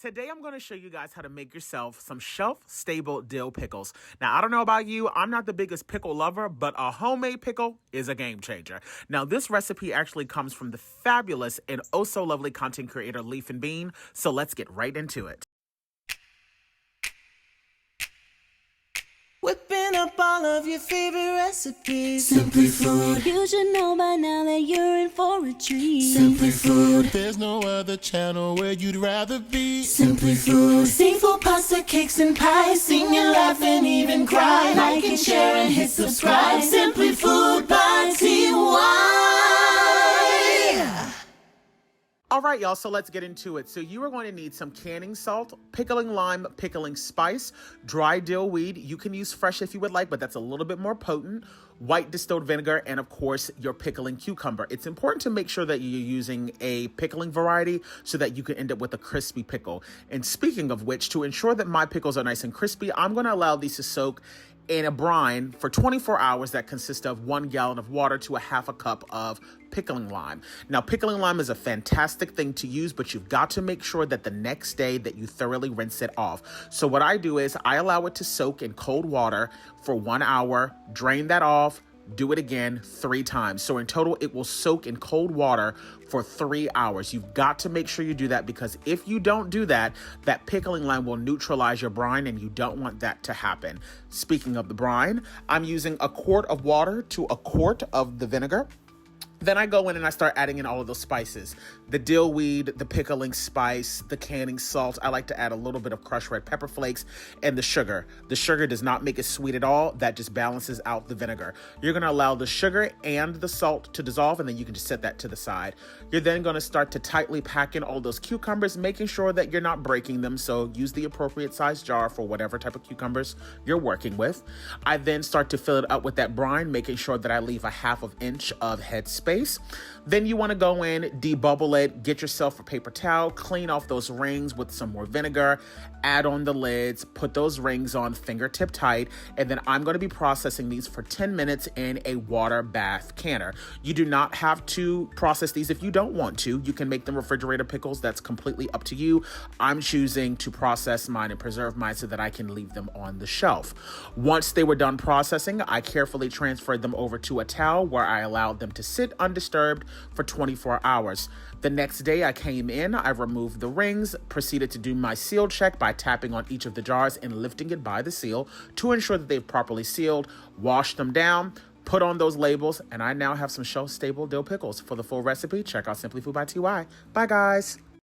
Today I'm going to show you guys how to make yourself some shelf-stable dill pickles. Now, I don't know about you, I'm not the biggest pickle lover, but a homemade pickle is a game changer. Now, this recipe actually comes from the fabulous and oh-so-lovely content creator Leaf and Bean, so let's get right into it. Whipping up all of your favorite recipes. Simply Food. You should know by now that you're in for a treat. Simply Food. There's no other channel where you'd rather be. Simply Food. Seafood, pasta, cakes, and pies. Sing and laugh and even cry. Like and share and hit subscribe. Simply Food by TY. All right, y'all, so let's get into it. So you are going to need some canning salt, pickling lime, pickling spice, dry dill weed. You can use fresh if you would like, but that's a little bit more potent. White distilled vinegar, and of course, your pickling cucumber. It's important to make sure that you're using a pickling variety so that you can end up with a crispy pickle. And speaking of which, to ensure that my pickles are nice and crispy, I'm going to allow these to soak in a brine for 24 hours that consists of 1 gallon of water to a half a cup of pickling lime. Now, pickling lime is a fantastic thing to use, but you've got to make sure that the next day that you thoroughly rinse it off. So what I do is I allow it to soak in cold water for 1 hour, drain that off, do it again 3 times. So in total, it will soak in cold water for 3 hours. You've got to make sure you do that because if you don't do that, that pickling lime will neutralize your brine and you don't want that to happen. Speaking of the brine, I'm using a quart of water to a quart of the vinegar. Then I go in and I start adding in all of those spices. The dill weed, the pickling spice, the canning salt. I like to add a little bit of crushed red pepper flakes and the sugar. The sugar does not make it sweet at all. That just balances out the vinegar. You're going to allow the sugar and the salt to dissolve, and then you can just set that to the side. You're then going to start to tightly pack in all those cucumbers, making sure that you're not breaking them. So use the appropriate size jar for whatever type of cucumbers you're working with. I then start to fill it up with that brine, making sure that I leave a ½ inch of head space. Then you want to go in, debubble it, get yourself a paper towel, clean off those rings with some more vinegar, add on the lids, put those rings on fingertip tight, and then I'm going to be processing these for 10 minutes in a water bath canner. You do not have to process these if you don't want to. You can make them refrigerator pickles. That's completely up to you. I'm choosing to process mine and preserve mine so that I can leave them on the shelf. Once they were done processing, I carefully transferred them over to a towel where I allowed them to sit undisturbed for 24 hours. The next day I came in, I removed the rings, proceeded to do my seal check by tapping on each of the jars and lifting it by the seal to ensure that they've properly sealed, washed them down, put on those labels, and I now have some shelf-stable dill pickles. For the full recipe, check out SimplyFoodByTy. Bye, guys.